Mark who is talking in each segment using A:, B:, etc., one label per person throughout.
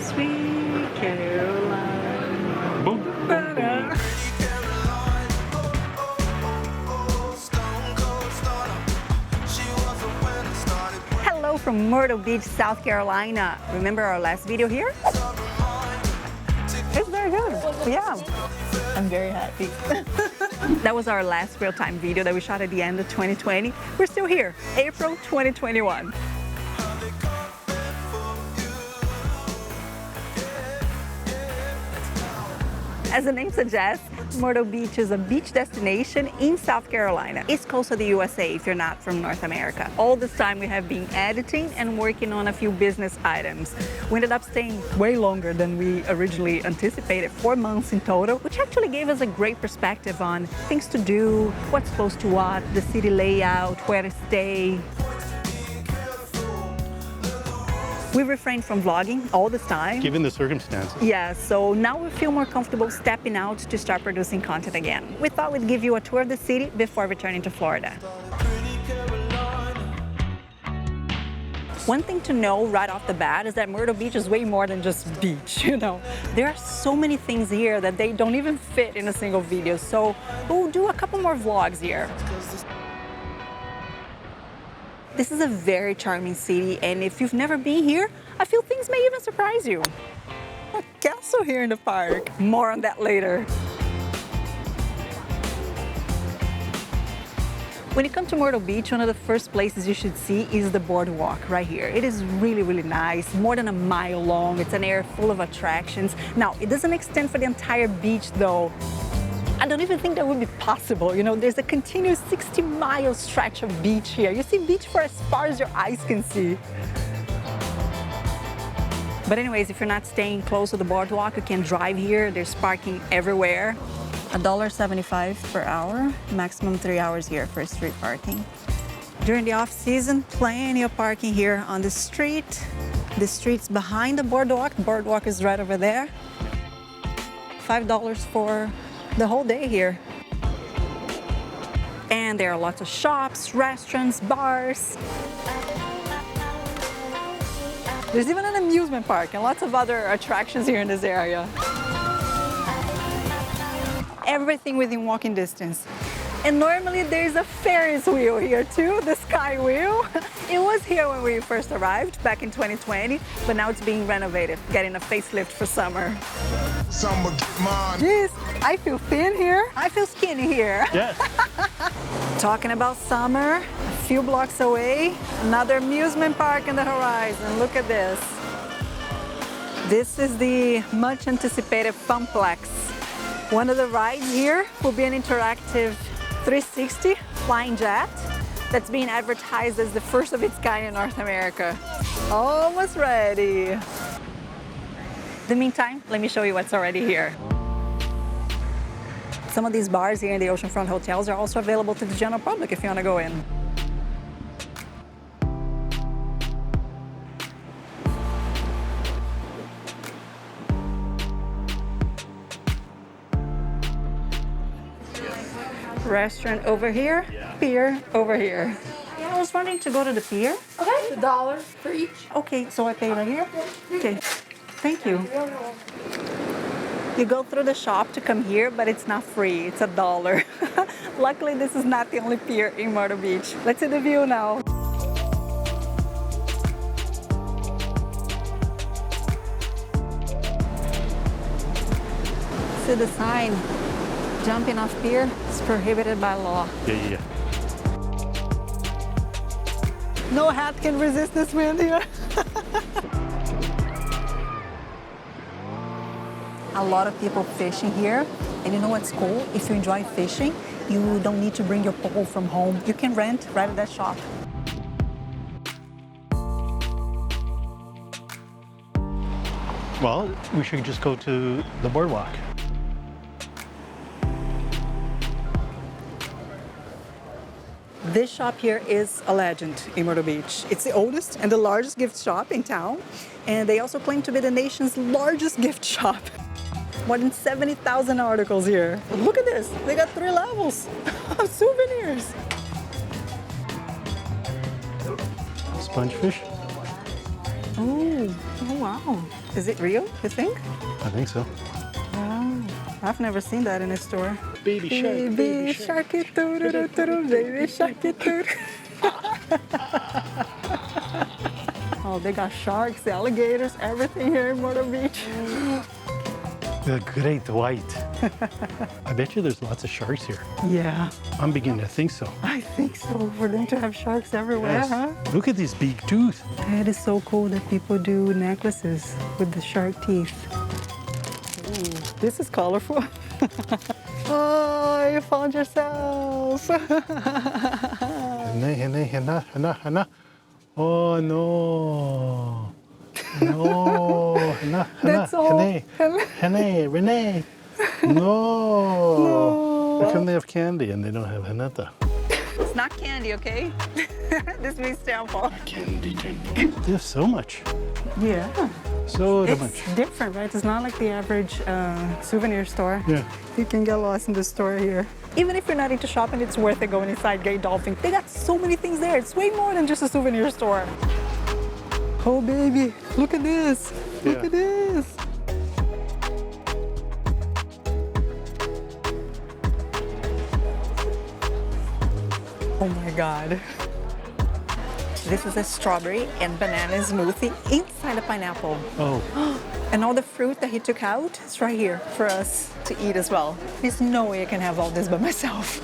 A: Sweet Caroline.
B: Boom, boom, boom.
A: Hello from Myrtle Beach, South Carolina. Remember our last video here? It's very good. Yeah.
C: I'm very happy.
A: That was our last real-time video that we shot at the end of 2020. We're still here, April 2021. As the name suggests, Myrtle Beach is a beach destination in South Carolina, east coast of the USA if you're not from North America. All this time we have been editing and working on a few business items. We ended up staying way longer than we originally anticipated, 4 months in total, which actually gave us a great perspective on things to do, what's close to what, the city layout, where to stay. We refrained from vlogging all this time.
B: Given the circumstances.
A: Yeah, so now we feel more comfortable stepping out to start producing content again. We thought we'd give you a tour of the city before returning to Florida. One thing to know right off the bat is that Myrtle Beach is way more than just beach, you know. There are so many things here that they don't even fit in a single video, so we'll do a couple more vlogs here. This is a very charming city, and if you've never been here, I feel things may even surprise you. A castle here in the park. More on that later. When you come to Myrtle Beach, one of the first places you should see is the boardwalk right here. It is really, really nice, more than a mile long. It's an area full of attractions. Now, it doesn't extend for the entire beach though. I don't even think that would be possible. You know, there's a continuous 60-mile stretch of beach here. You see beach for as far as your eyes can see. But anyways, if you're not staying close to the boardwalk, you can drive here. There's parking everywhere. $1.75 per hour, maximum 3 hours here for street parking. During the off-season, plenty of parking here on the street. The street's behind the boardwalk. The boardwalk is right over there. $5 for the whole day here. And there are lots of shops, restaurants, bars. There's even an amusement park and lots of other attractions here in this area. Everything within walking distance. And normally there's a Ferris wheel here too, the Sky Wheel. It was here when we first arrived back in 2020, but now it's being renovated, getting a facelift for summer. Jeez, I feel thin here. I feel skinny here.
B: Yes.
A: Talking about summer, a few blocks away, another amusement park in the horizon. Look at this. This is the much anticipated Funplex. One of the rides here will be an interactive 360 flying jet that's being advertised as the first of its kind in North America. Almost ready. In the meantime, let me show you what's already here. Some of these bars here in the oceanfront hotels are also available to the general public if you want to go in. Restaurant over here, pier over here. Yeah, I was wanting to go to the pier.
C: Okay, $1 for each.
A: Okay, so I pay right here? Okay, thank you. You go through the shop to come here, but it's not free, it's $1. Luckily, this is not the only pier in Myrtle Beach. Let's see the view now. See the sign. Jumping off pier is prohibited by law.
B: Yeah.
A: No hat can resist this wind here. A lot of people fishing here. And you know what's cool? If you enjoy fishing, you don't need to bring your pole from home. You can rent right at that shop.
B: Well, we should just go to the boardwalk.
A: This shop here is a legend in Myrtle Beach. It's the oldest and the largest gift shop in town. And they also claim to be the nation's largest gift shop. More than 70,000 articles here. Look at this, they got 3 levels of souvenirs.
B: Sponge fish.
A: Oh wow. Is it real, you think?
B: I think so.
A: Wow. I've never seen that in a store.
B: Baby shark.
A: Baby sharky doo-doo-doo-doo-doo, baby sharky doo. Oh, they got sharks, alligators, everything here in Myrtle Beach.
B: The great white. I bet you there's lots of sharks here.
A: Yeah,
B: I'm beginning to think so.
A: I think so. For them to have sharks everywhere,
B: Yes.
A: huh?
B: Look at this big tooth.
A: It is so cool that people do necklaces with the shark teeth. Ooh, this is colorful. Oh, you found yourself.
B: Hana. Oh no. No. Hana.
A: That's all.
B: Hana. Renee. No. How come they have candy and they don't have Hanetta?
A: It's not candy, okay? This means sample.
B: Candy. They have so much.
A: Yeah.
B: So
A: It's
B: much.
A: different, right? It's not like the average souvenir store.
B: Yeah.
A: You can get lost in the store here. Even if you're not into shopping, it's worth it going inside Gay Dolphin. They got so many things there. It's way more than just a souvenir store. Oh, baby, look at this. Look
B: Yeah.
A: at this. Oh my God. This is a strawberry and banana smoothie inside a pineapple.
B: Oh,
A: And all the fruit that he took out is right here for us to eat as well. There's no way I can have all this by myself.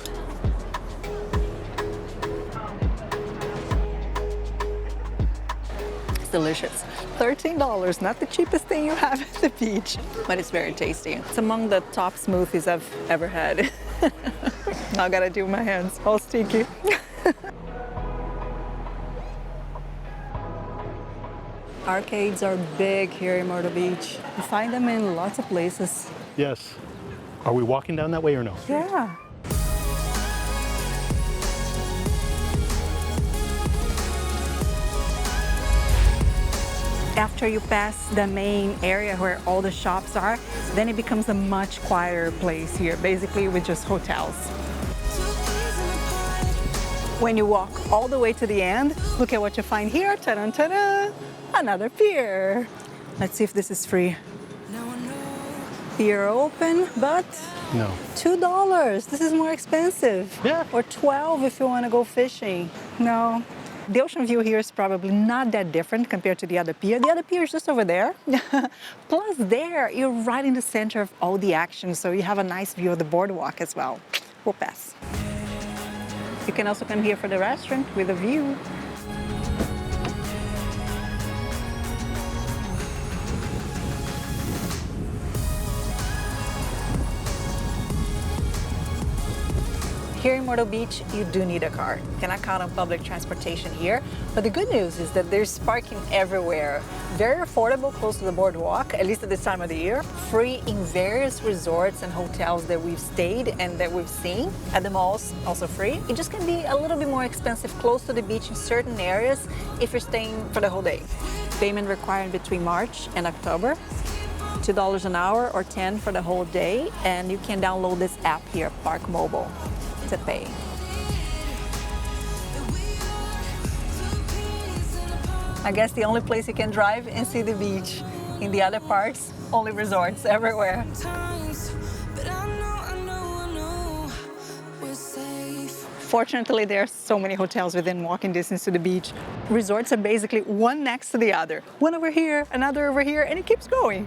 A: It's delicious. $13, not the cheapest thing you have at the beach, but it's very tasty. It's among the top smoothies I've ever had. Now I gotta do my hands, all sticky. Arcades are big here in Myrtle Beach. You find them in lots of places.
B: yes. Are we walking down that way or no?
A: Yeah. After you pass the main area where all the shops are, then it becomes a much quieter place here, basically with just hotels. When you walk all the way to the end, look at what you find here. Ta-da, ta-da! Another pier. Let's see if this is free. Pier open, but
B: No.
A: $2. This is more expensive.
B: Yeah.
A: Or 12 if you want to go fishing. No. The ocean view here is probably not that different compared to the other pier. The other pier is just over there. Plus there, you're right in the center of all the action, so you have a nice view of the boardwalk as well. We'll pass. You can also come here for the restaurant with a view. Here in Myrtle Beach, you do need a car. You cannot count on public transportation here. But the good news is that there's parking everywhere. Very affordable close to the boardwalk, at least at this time of the year. Free in various resorts and hotels that we've stayed and that we've seen. At the malls, also free. It just can be a little bit more expensive close to the beach in certain areas if you're staying for the whole day. Payment required between March and October. $2 an hour or $10 for the whole day. And you can download this app here, Park Mobile, to pay. I guess the only place you can drive and see the beach. In the other parts, only resorts everywhere. Fortunately, there are so many hotels within walking distance to the beach. Resorts are basically one next to the other. One over here, another over here, and it keeps going.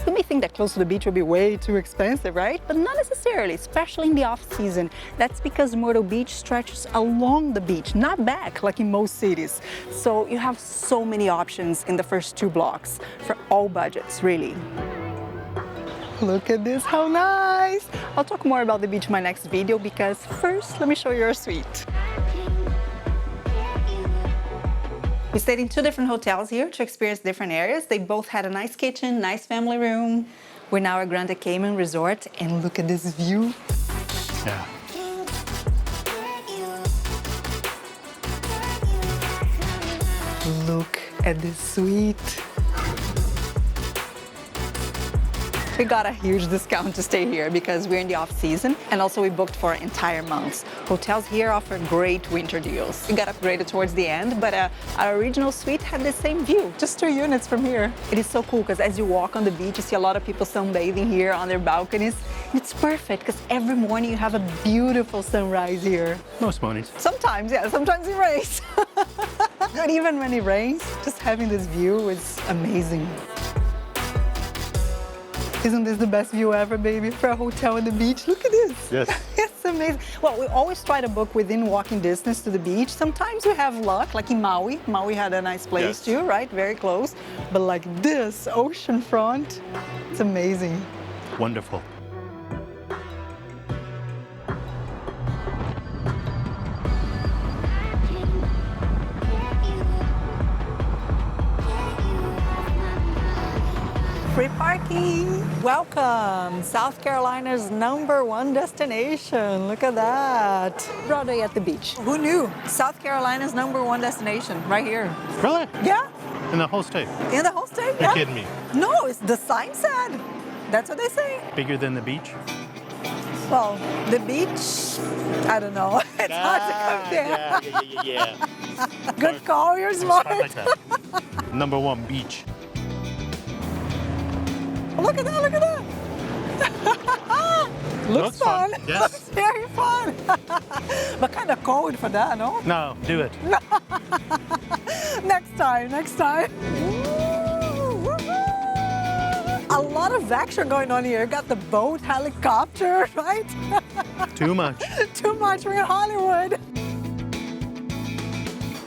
A: You may think that close to the beach will be way too expensive, right? But not necessarily, especially in the off-season. That's because Myrtle Beach stretches along the beach, not back like in most cities. So you have so many options in the first 2 blocks for all budgets, really. Look at this, how nice! I'll talk more about the beach in my next video because first, let me show you our suite. We stayed in 2 different hotels here to experience different areas. They both had a nice kitchen, nice family room. We're now at Grand Cayman Resort, and look at this view.
B: Yeah.
A: Look at this suite. We got a huge discount to stay here because we're in the off season, and also we booked for entire months. Hotels here offer great winter deals. We got upgraded towards the end, but our original suite had the same view, just 2 units from here. It is so cool because as you walk on the beach, you see a lot of people sunbathing here on their balconies. It's perfect because every morning you have a beautiful sunrise here.
B: Most mornings.
A: Sometimes, yeah, sometimes it rains. But even when it rains, just having this view is amazing. Isn't this the best view ever, baby, for a hotel on the beach? Look at this.
B: Yes.
A: It's amazing. Well, we always try to book within walking distance to the beach. Sometimes we have luck, like in Maui. Maui had a nice place too, right? Very close. But like this, oceanfront, it's amazing.
B: Wonderful.
A: Free parking. Welcome, South Carolina's #1 destination. Look at that. Broadway at the beach. Who knew? South Carolina's #1 destination, right here.
B: Really?
A: Yeah,
B: In the whole state?
A: in the whole state.
B: You're
A: Yeah.
B: kidding me.
A: No, it's the sign said. That's what they say.
B: Bigger than the beach?
A: Well, the beach, I don't know. It's hard to compare.
B: Yeah.
A: Good call, you're smart.
B: Like that. #1 beach.
A: Look at that, look at that. Looks fun.
B: Yes.
A: Looks very fun. But kind of cold for that, no?
B: No, do it.
A: Next time, next time. A lot of action going on here. Got the boat, helicopter, right?
B: Too much.
A: Too much, we're in Hollywood.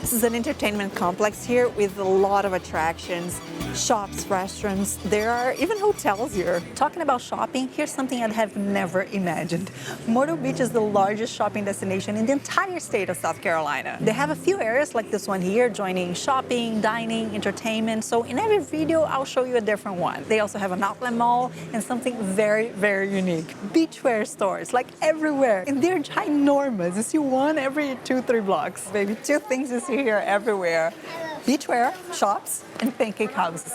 A: This is an entertainment complex here with a lot of attractions, shops, restaurants. There are even hotels here. Talking about shopping, here's something I'd have never imagined. Myrtle Beach is the largest shopping destination in the entire state of South Carolina. They have a few areas like this one here, joining shopping, dining, entertainment. So in every video, I'll show you a different one. They also have an outlet mall and something very, very unique. Beachwear stores, like everywhere. And they're ginormous. You see one every 2-3 blocks. Maybe 2 things you see here everywhere. Beachwear, shops, and pancake houses.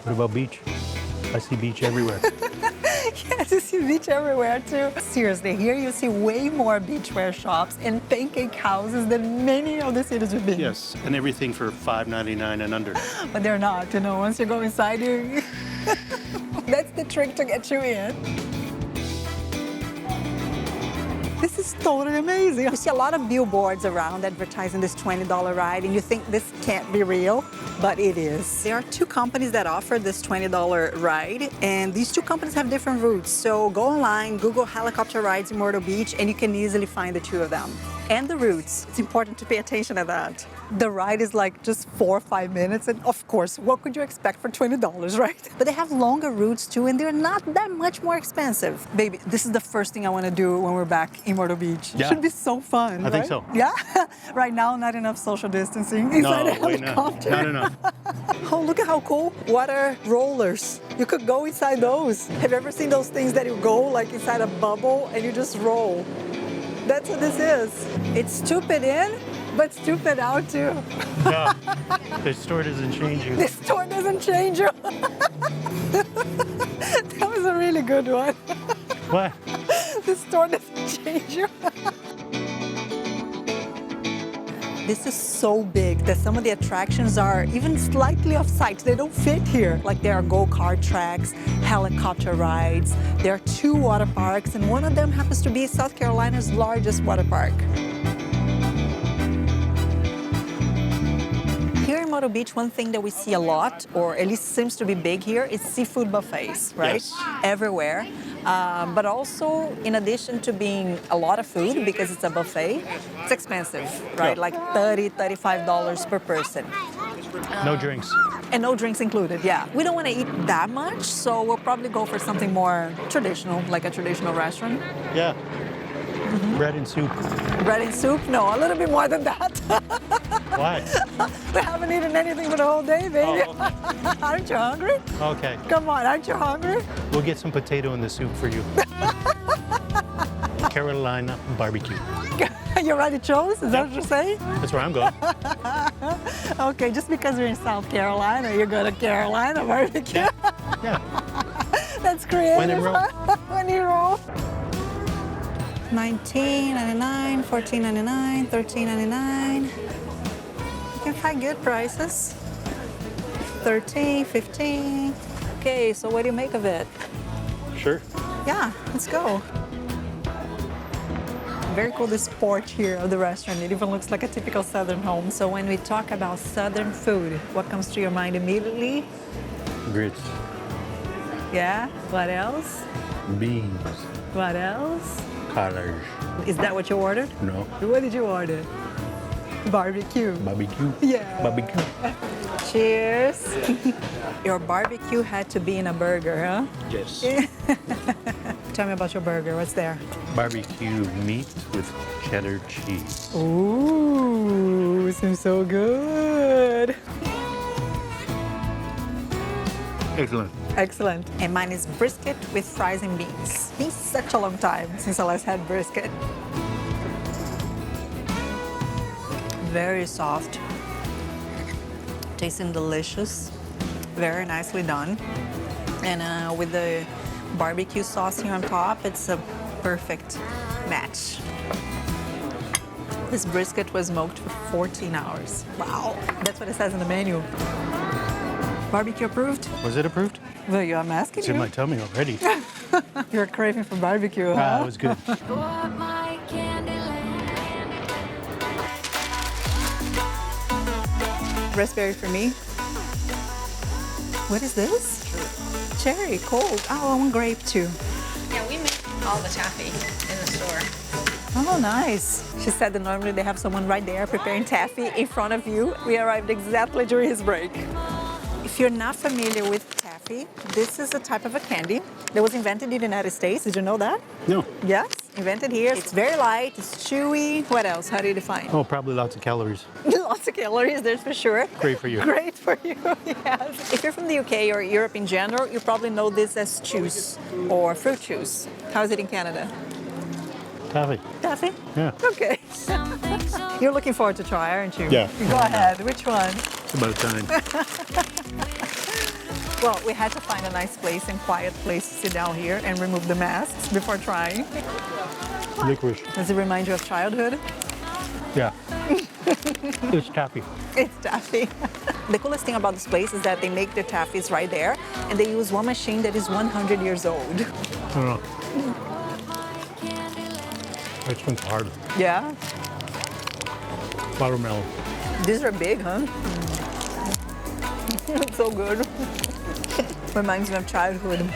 B: What about beach? I see beach everywhere.
A: Yes, you see beach everywhere too. Seriously, here you see way more beachwear shops and pancake houses than many of the cities we've been.
B: Yes, and everything for $5.99 and under.
A: But they're not, you know, once you go inside, you... That's the trick to get you in. This is totally amazing. You see a lot of billboards around advertising this $20 ride, and you think this can't be real, but it is. There are 2 companies that offer this $20 ride, and these 2 companies have different routes. So go online, Google helicopter rides in Myrtle Beach, and you can easily find the 2 of them. And the routes. It's important to pay attention to that. The ride is like just 4 or 5 minutes, and of course, what could you expect for $20, right? But they have longer routes too, and they're not that much more expensive. Baby, this is the first thing I want to do when we're back in Myrtle Beach.
B: Yeah.
A: Should be so fun,
B: I think so.
A: Yeah? Right now, not enough social distancing inside the
B: No, wait, no.
A: helicopter.
B: Not enough.
A: Oh, look at how cool. Water rollers. You could go inside those. Have you ever seen those things that you go like inside a bubble and you just roll? That's what this is. It's stupid in, but stupid out too.
B: No, the store doesn't change you.
A: This store doesn't change you. That was a really good one.
B: What?
A: The store doesn't change you. This is so big that some of the attractions are even slightly off site. They don't fit here. Like there are go-kart tracks, helicopter rides. There are 2 water parks, and one of them happens to be South Carolina's largest water park. Here in Myrtle Beach, one thing that we see a lot, or at least seems to be big here, is seafood buffets, right?
B: Yes.
A: Everywhere. But also, in addition to being a lot of food, because it's a buffet, it's expensive, right?
B: Yeah.
A: Like $30, $35 per person.
B: No drinks.
A: And no drinks included, yeah. We don't want to eat that much, so we'll probably go for something more traditional, like a traditional restaurant.
B: Yeah. Bread and soup.
A: Bread and soup? No, a little bit more than that.
B: Why?
A: We haven't eaten anything for the whole day, baby.
B: Oh, okay.
A: Aren't you hungry?
B: Okay.
A: Come on, aren't you hungry?
B: We'll get some potato in the soup for you. Carolina barbecue.
A: You already chose? Is that what you're saying?
B: That's where I'm going.
A: Okay, just because you're in South Carolina, you go to Carolina barbecue.
B: Yeah.
A: That's creative.
B: When in Rome.
A: When in Rome. $19.99, $14.99, $13.99. You can find good prices. $13, $15. Okay, so what do you make of it?
B: Sure.
A: Yeah, let's go. Very cool, this porch here of the restaurant. It even looks like a typical Southern home. So when we talk about Southern food, what comes to your mind immediately?
B: Grits.
A: Yeah, what else?
B: Beans.
A: What else?
B: Collard.
A: Is that what you ordered?
B: No.
A: What did you order? Barbecue.
B: Barbecue.
A: Yeah.
B: Barbecue.
A: Cheers. Your barbecue had to be in a burger, huh?
B: Yes.
A: Tell me about your burger. What's there?
B: Barbecue meat with cheddar cheese.
A: Ooh, seems so good.
B: Excellent.
A: Excellent. And mine is brisket with fries and beans. It's been such a long time since I last had brisket. Very soft. Tasting delicious. Very nicely done. And with the barbecue sauce here on top, it's a perfect match. This brisket was smoked for 14 hours. Wow, that's what it says in the menu. Barbecue approved?
B: Was it approved?
A: Well, I'm asking
B: It's
A: you.
B: in my tummy already.
A: You're craving for barbecue,
B: Ah,
A: huh?
B: it was good.
A: Raspberry for me. What is this? Cherry, cold. Oh, I want grape too.
D: Yeah, we make all the taffy in the store.
A: Oh, nice. She said that normally they have someone right there preparing taffy in front of you. We arrived exactly during his break. If you're not familiar with taffy, this is a type of a candy that was invented in the United States. Did you know that?
B: No.
A: Yes, invented here. It's very light, it's chewy. What else? How do you define?
B: Oh, probably lots of calories.
A: Lots of calories, there's for sure.
B: Great for you.
A: Great for you, yes. If you're from the UK or Europe in general, you probably know this as juice or fruit juice. How is it in Canada?
B: Taffy.
A: Taffy?
B: Yeah.
A: Okay. You're looking forward to try, aren't you?
B: Yeah.
A: Go ahead. Which one?
B: It's about time.
A: Well, we had to find a nice place and quiet place to sit down here and remove the masks before trying.
B: Licorice.
A: Does it remind you of childhood?
B: Yeah. It's taffy.
A: It's taffy. The coolest thing about this place is that they make their taffies right there, and they use one machine that is 100 years old.
B: I don't know. This one's hard.
A: Yeah?
B: Watermelon.
A: These are big, huh? It's so good. Reminds me of childhood.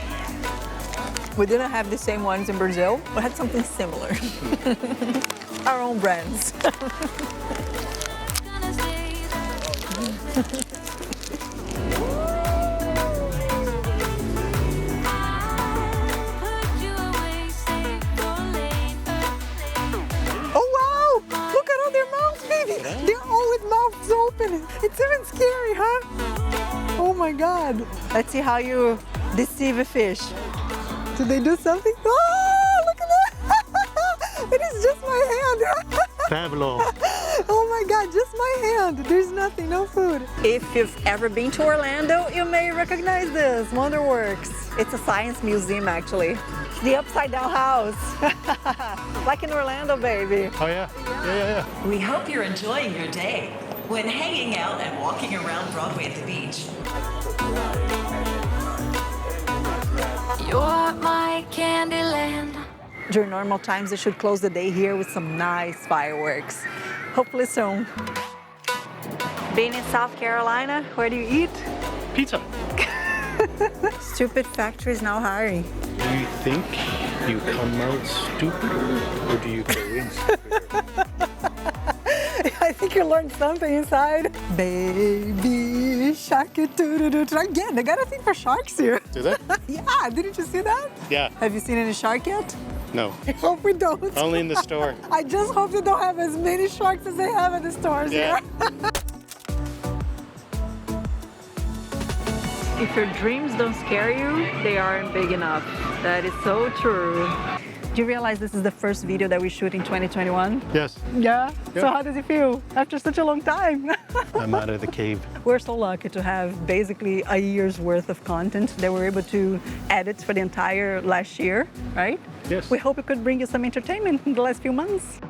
A: We didn't have the same ones in Brazil. We had something similar. Our own brands. Oh wow! Look at all their mouths, baby! They're all with mouths open. It's even scary, huh? Oh my god. Let's see how you deceive a fish. Did they do something? Oh, look at that! It is just my hand.
B: Pavlov.
A: Oh my god, just my hand. There's nothing, no food. If you've ever been to Orlando, you may recognize this, Wonderworks. It's a science museum, actually. The upside down house. Like in Orlando, baby.
B: Oh, yeah. Yeah.
E: We hope you're enjoying your day when hanging out and walking around Broadway at the beach.
F: You're my Candyland.
A: During normal times, they should close the day here with some nice fireworks. Hopefully soon. Being in South Carolina, where do you eat?
B: Pizza.
A: Stupid factory is now hiring.
B: Do you think you come out stupid or do you go in stupid?
A: I think you learned something inside. Baby shark, again, they got a thing for sharks here.
B: Do they?
A: Yeah, didn't you see that?
B: Yeah.
A: Have you seen any shark yet?
B: No.
A: I hope we don't.
B: Only in the store.
A: I just hope they don't have as many sharks as they have at the stores
B: Yeah.
A: here. If your dreams don't scare you, they aren't big enough. That is so true. Do you realize this is the first video that we shoot in 2021?
B: Yes,
A: Yeah? So
B: Yeah.
A: how does it feel after such a long time?
B: I'm out of the cave.
A: We're so lucky to have basically a year's worth of content that we're able to edit for the entire last year, right?
B: Yes.
A: We hope it could bring you some entertainment in the last few months.